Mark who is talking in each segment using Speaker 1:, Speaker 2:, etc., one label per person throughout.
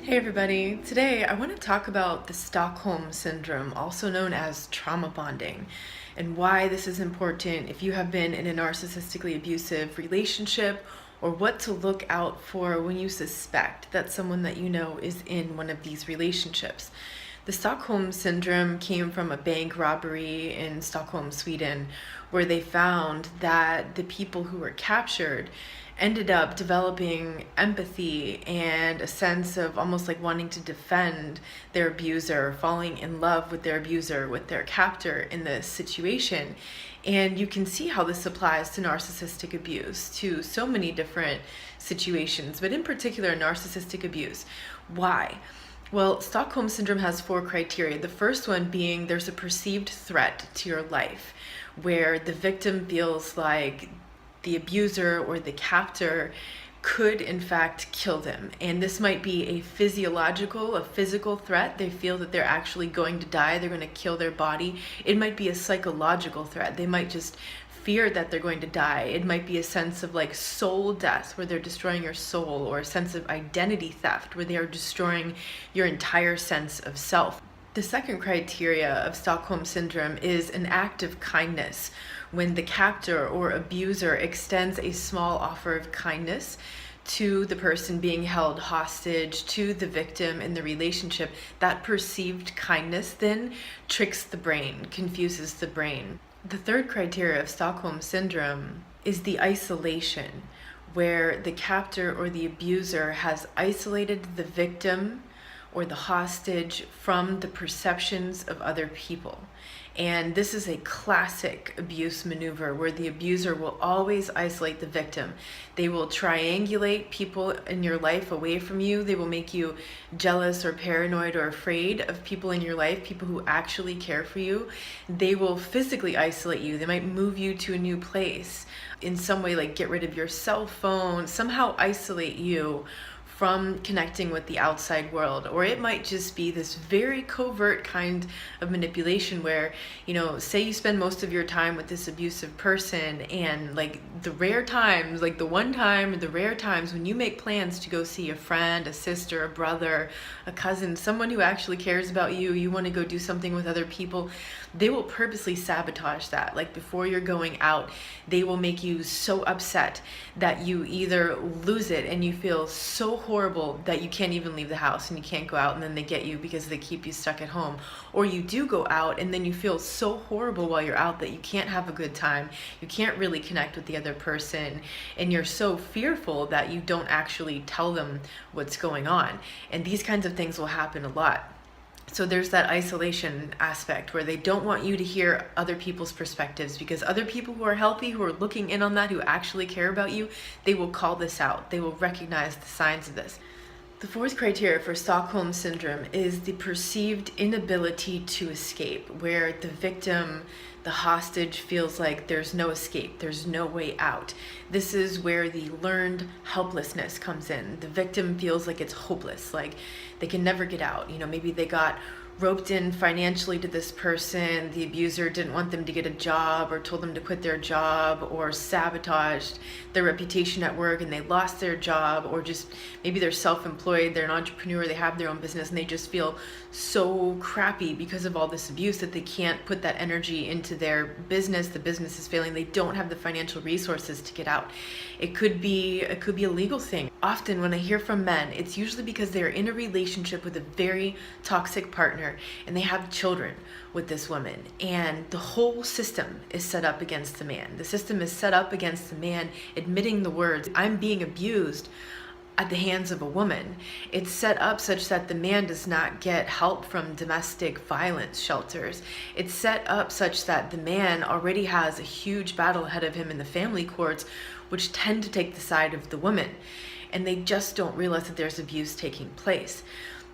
Speaker 1: Hey everybody, today I want to talk about the Stockholm Syndrome, also known as trauma bonding, and why this is important if you have been in a narcissistically abusive relationship, or what to look out for when you suspect that someone that you know is in one of these relationships. The Stockholm Syndrome came from a bank robbery in Stockholm, Sweden, where they found that the people who were captured ended up developing empathy and a sense of almost like wanting to defend their abuser, falling in love with their abuser, with their captor in this situation. And you can see how this applies to narcissistic abuse, to so many different situations, but in particular, narcissistic abuse. Why? Well, Stockholm Syndrome has 4 criteria. The first one being there's a perceived threat to your life, where the victim feels like the abuser or the captor could in fact kill them. And this might be a physical threat. They feel that they're actually going to die, they're going to kill their body. It might be a psychological threat. They might just fear that they're going to die. It might be a sense of like soul death, where they're destroying your soul, or a sense of identity theft, where they are destroying your entire sense of self. The second criteria of Stockholm Syndrome is an act of kindness. When the captor or abuser extends a small offer of kindness to the person being held hostage, to the victim in the relationship, that perceived kindness then tricks the brain, confuses the brain. The third criteria of Stockholm Syndrome is the isolation, where the captor or the abuser has isolated the victim or the hostage from the perceptions of other people. And this is a classic abuse maneuver where the abuser will always isolate the victim. They will triangulate people in your life away from you. They will make you jealous or paranoid or afraid of people in your life, people who actually care for you. They will physically isolate you. They might move you to a new place in some way, like get rid of your cell phone, somehow isolate you from connecting with the outside world. Or it might just be this very covert kind of manipulation where, say you spend most of your time with this abusive person, and like the rare times, like the one time or the rare times when you make plans to go see a friend, a sister, a brother, a cousin, someone who actually cares about you, you want to go do something with other people, they will purposely sabotage that. Like before you're going out, they will make you so upset that you either lose it and you feel so horrible that you can't even leave the house and you can't go out, and then they get you because they keep you stuck at home. Or you do go out and then you feel so horrible while you're out that you can't have a good time, you can't really connect with the other person, and you're so fearful that you don't actually tell them what's going on. And these kinds of things will happen a lot. So there's that isolation aspect where they don't want you to hear other people's perspectives, because other people who are healthy, who are looking in on that, who actually care about you, they will call this out. They will recognize the signs of this. The fourth criteria for Stockholm Syndrome is the perceived inability to escape, where the victim, the hostage, feels like there's no escape, there's no way out. This is where the learned helplessness comes in. The victim feels like it's hopeless, like they can never get out. Maybe they got roped in financially to this person, the abuser didn't want them to get a job, or told them to quit their job, or sabotaged their reputation at work and they lost their job, or just maybe they're self-employed, they're an entrepreneur, they have their own business, and they just feel so crappy because of all this abuse that they can't put that energy into their business. The business is failing, they don't have the financial resources to get out. It could be a legal thing. Often when I hear from men, it's usually because they're in a relationship with a very toxic partner and they have children with this woman, and the whole system is set up against the man. The system is set up against the man admitting the words, "I'm being abused," at the hands of a woman. It's set up such that the man does not get help from domestic violence shelters. It's set up such that the man already has a huge battle ahead of him in the family courts, which tend to take the side of the woman. And they just don't realize that there's abuse taking place.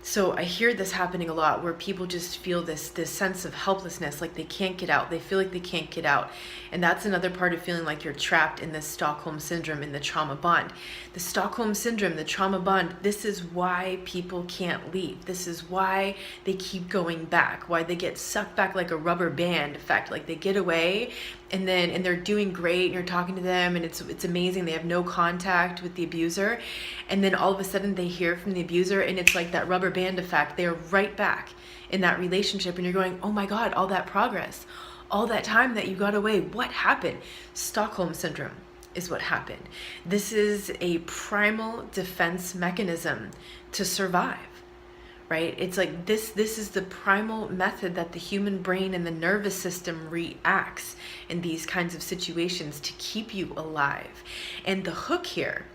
Speaker 1: So I hear this happening a lot, where people just feel this sense of helplessness, like they can't get out. They feel like they can't get out. And that's another part of feeling like you're trapped in this Stockholm Syndrome, in the trauma bond. The Stockholm Syndrome, the trauma bond, this is why people can't leave. This is why they keep going back, why they get sucked back like a rubber band effect. Like they get away and they're doing great, and you're talking to them, and it's amazing. They have no contact with the abuser, and then all of a sudden they hear from the abuser, and it's like that rubber band effect. They're right back in that relationship, and you're going, oh my God, all that progress, all that time that you got away, what happened? Stockholm syndrome is what happened. This is a primal defense mechanism to survive. Right? It's like this is the primal method that the human brain and the nervous system reacts in these kinds of situations to keep you alive. And the hook here,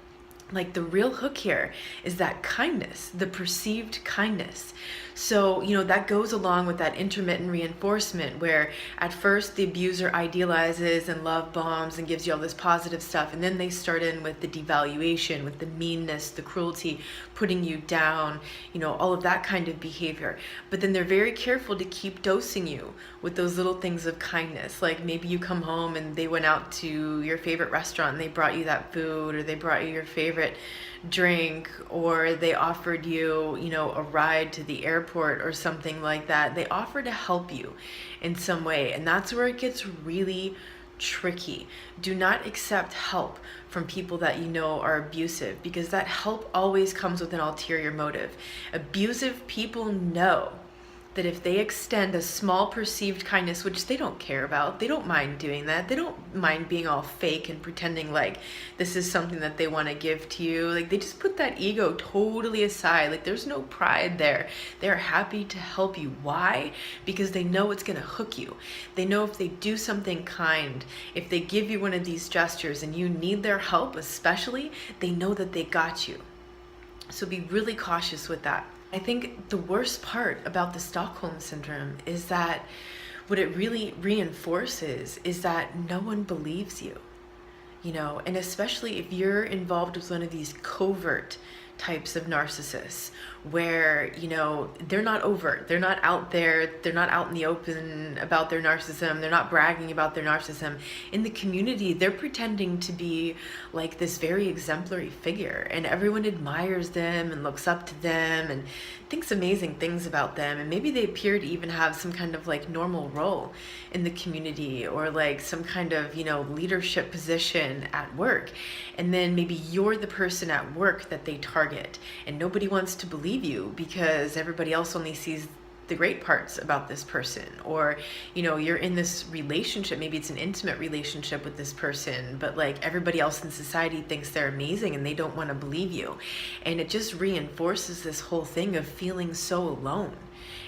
Speaker 1: like the real hook here, is that kindness, the perceived kindness. So, that goes along with that intermittent reinforcement where at first the abuser idealizes and love bombs and gives you all this positive stuff. And then they start in with the devaluation, with the meanness, the cruelty, putting you down, all of that kind of behavior. But then they're very careful to keep dosing you with those little things of kindness. Like maybe you come home and they went out to your favorite restaurant and they brought you that food, or they brought you your favorite drink, or they offered you, a ride to the airport or something like that. They offer to help you in some way. And that's where it gets really tricky. Do not accept help from people that are abusive, because that help always comes with an ulterior motive. Abusive people know that if they extend a small perceived kindness, which they don't care about, they don't mind doing that. They don't mind being all fake and pretending like this is something that they want to give to you. Like they just put that ego totally aside. Like there's no pride there. They're happy to help you. Why? Because they know it's going to hook you. They know if they do something kind, if they give you one of these gestures and you need their help especially, they know that they got you. So be really cautious with that. I think the worst part about the Stockholm syndrome is that what it really reinforces is that no one believes you, and especially if you're involved with one of these covert types of narcissists where, they're not overt, they're not out there, they're not out in the open about their narcissism, they're not bragging about their narcissism. In the community, they're pretending to be like this very exemplary figure, and everyone admires them and looks up to them and thinks amazing things about them, and maybe they appear to even have some kind of like normal role in the community, or like some kind of leadership position at work. And then maybe you're the person at work that they target, and nobody wants to believe you because everybody else only sees the great parts about this person. Or you're in this relationship, maybe it's an intimate relationship with this person, but like everybody else in society thinks they're amazing and they don't want to believe you. And it just reinforces this whole thing of feeling so alone.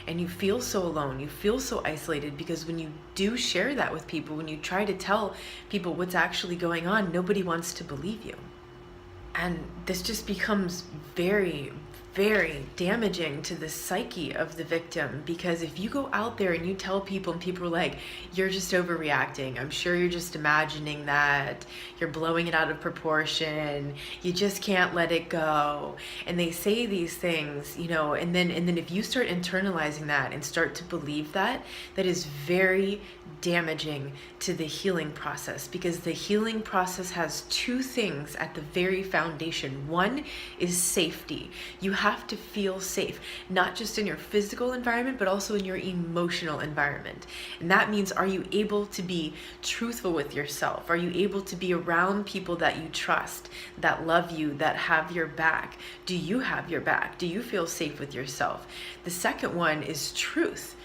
Speaker 1: And you feel so alone, you feel so isolated, because when you do share that with people, when you try to tell people what's actually going on, nobody wants to believe you. And this just becomes very, very damaging to the psyche of the victim, because if you go out there and you tell people and people are like, you're just overreacting, I'm sure you're just imagining that, you're blowing it out of proportion, you just can't let it go, and they say these things, and then if you start internalizing that and start to believe that, that is very damaging to the healing process, because the healing process has two things at the very foundation. One is safety. You have to feel safe, not just in your physical environment, but also in your emotional environment. And that means, are you able to be truthful with yourself? Are you able to be around people that you trust, that love you, that have your back? Do you have your back? Do you feel safe with yourself? The second one is truth.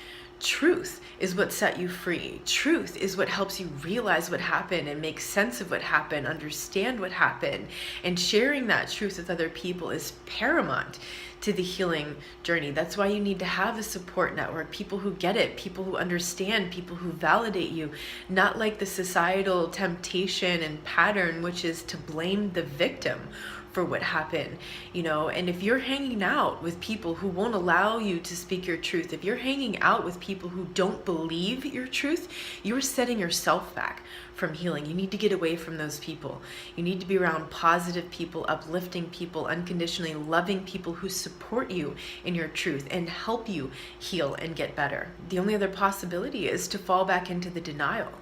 Speaker 1: Truth is what set you free. Truth is what helps you realize what happened and make sense of what happened, understand what happened. And sharing that truth with other people is paramount to the healing journey. That's why you need to have a support network, people who get it, people who understand, people who validate you, not like the societal temptation and pattern, which is to blame the victim for what happened, and if you're hanging out with people who won't allow you to speak your truth, if you're hanging out with people who don't believe your truth, you're setting yourself back from healing. You need to get away from those people. You need to be around positive people, uplifting people, unconditionally loving people who support you in your truth and help you heal and get better. The only other possibility is to fall back into the denial.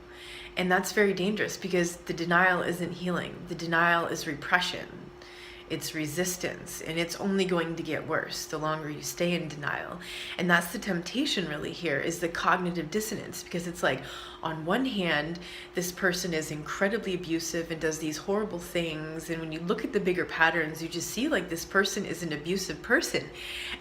Speaker 1: And that's very dangerous, because the denial isn't healing. The denial is repression. it's resistance, and it's only going to get worse the longer you stay in denial. And that's the temptation really here, is the cognitive dissonance, because it's like, on one hand, this person is incredibly abusive and does these horrible things, and when you look at the bigger patterns, you just see like this person is an abusive person.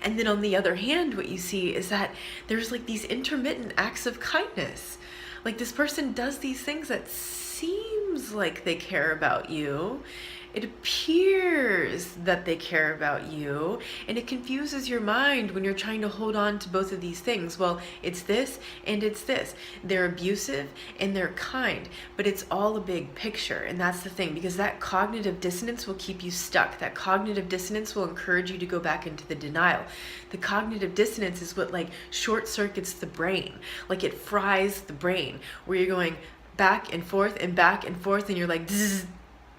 Speaker 1: And then on the other hand, what you see is that there's like these intermittent acts of kindness. Like this person does these things that seems like they care about you. It appears that they care about you, and it confuses your mind when you're trying to hold on to both of these things. Well, it's this and it's this. They're abusive and they're kind, but it's all a big picture. And that's the thing, because that cognitive dissonance will keep you stuck. That cognitive dissonance will encourage you to go back into the denial. The cognitive dissonance is what like short circuits the brain. Like it fries the brain, where you're going back and forth, and you're like, zzz,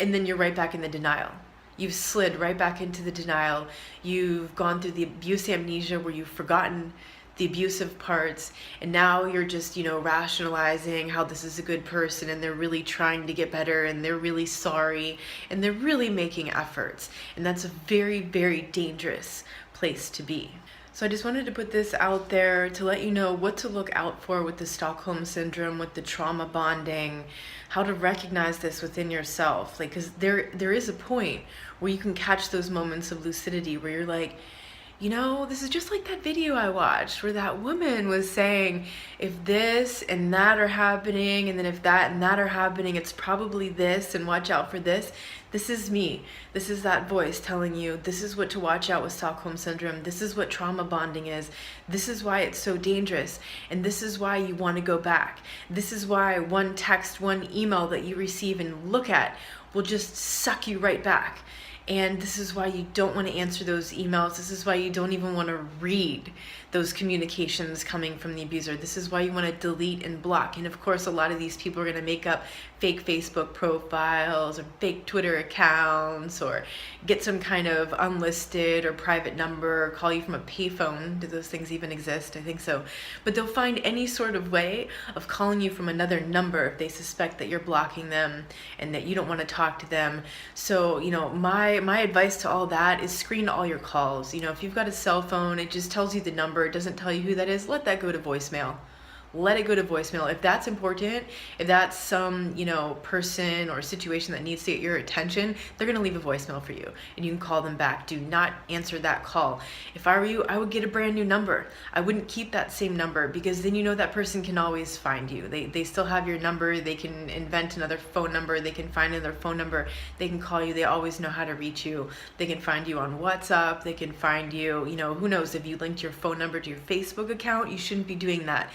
Speaker 1: and then you're right back in the denial. You've slid right back into the denial. You've gone through the abuse amnesia, where you've forgotten the abusive parts, and now you're just, rationalizing how this is a good person, and they're really trying to get better, and they're really sorry, and they're really making efforts. And that's a very, very dangerous place to be. So I just wanted to put this out there to let you know what to look out for with the Stockholm Syndrome, with the trauma bonding, how to recognize this within yourself. Like, because there is a point where you can catch those moments of lucidity where you're like, this is just like that video I watched where that woman was saying, if this and that are happening, and then if that and that are happening, it's probably this, and watch out for this. This is me. This is that voice telling you, this is what to watch out with Stockholm Syndrome. This is what trauma bonding is. This is why it's so dangerous. And this is why you want to go back. This is why one text, one email that you receive and look at will just suck you right back. And this is why you don't want to answer those emails. This is why you don't even want to read those communications coming from the abuser. This is why you want to delete and block. And of course, a lot of these people are going to make up fake Facebook profiles or fake Twitter accounts, or get some kind of unlisted or private number, or call you from a payphone. Do those things even exist? I think so. But they'll find any sort of way of calling you from another number if they suspect that you're blocking them and that you don't want to talk to them. So, my advice to all that is screen all your calls. If you've got a cell phone, it just tells you the number. It doesn't tell you who that is. Let that go to voicemail. Let it go to voicemail. If that's important, if that's some, person or situation that needs to get your attention, they're going to leave a voicemail for you, and you can call them back. Do not answer that call. If I were you, I would get a brand new number. I wouldn't keep that same number, because then that person can always find you. They still have your number. They can invent another phone number. They can find another phone number. They can call you. They always know how to reach you. They can find you on WhatsApp. They can find you, who knows, if you linked your phone number to your Facebook account, you shouldn't be doing that.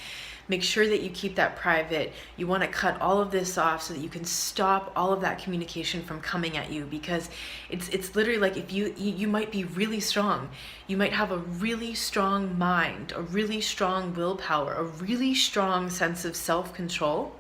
Speaker 1: Make sure that you keep that private. You want to cut all of this off so that you can stop all of that communication from coming at you, because it's literally like, if you might be really strong. You might have a really strong mind, a really strong willpower, a really strong sense of self-control,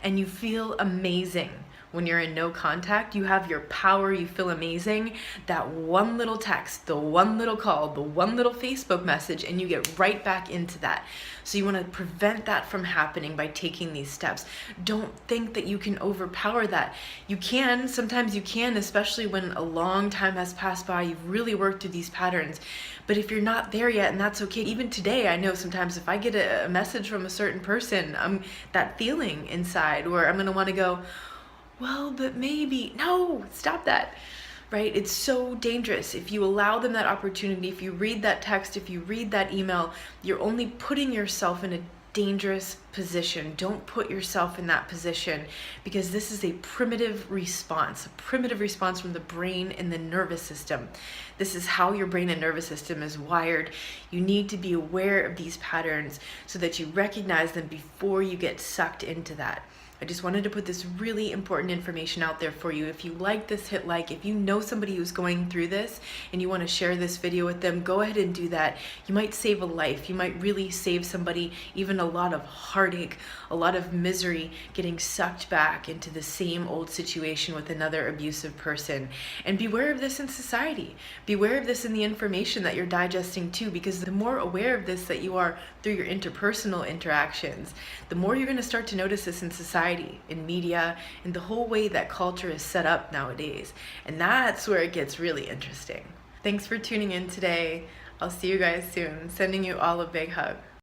Speaker 1: and you feel amazing. When you're in no contact, you have your power, you feel amazing. That one little text, the one little call, the one little Facebook message, and you get right back into that. So you want to prevent that from happening by taking these steps. Don't think that you can overpower that. You can, sometimes you can, especially when a long time has passed by, you've really worked through these patterns. But if you're not there yet, and that's okay. Even today, I know sometimes if I get a message from a certain person, that feeling inside where I'm going to want to go, well, but maybe, no, stop that, right? It's so dangerous. If you allow them that opportunity, if you read that text, if you read that email, you're only putting yourself in a dangerous position. Don't put yourself in that position, because this is a primitive response from the brain and the nervous system. This is how your brain and nervous system is wired. You need to be aware of these patterns so that you recognize them before you get sucked into that. I just wanted to put this really important information out there for you. If you like this, hit like. If you know somebody who's going through this and you want to share this video with them, go ahead and do that. You might save a life. You might really save somebody even a lot of heartache, a lot of misery, getting sucked back into the same old situation with another abusive person. And beware of this in society. Beware of this in the information that you're digesting too, because the more aware of this that you are through your interpersonal interactions, the more you're going to start to notice this in society. society, in media, in the whole way that culture is set up nowadays. And that's where it gets really interesting. Thanks for tuning in today. I'll see you guys soon. Sending you all a big hug.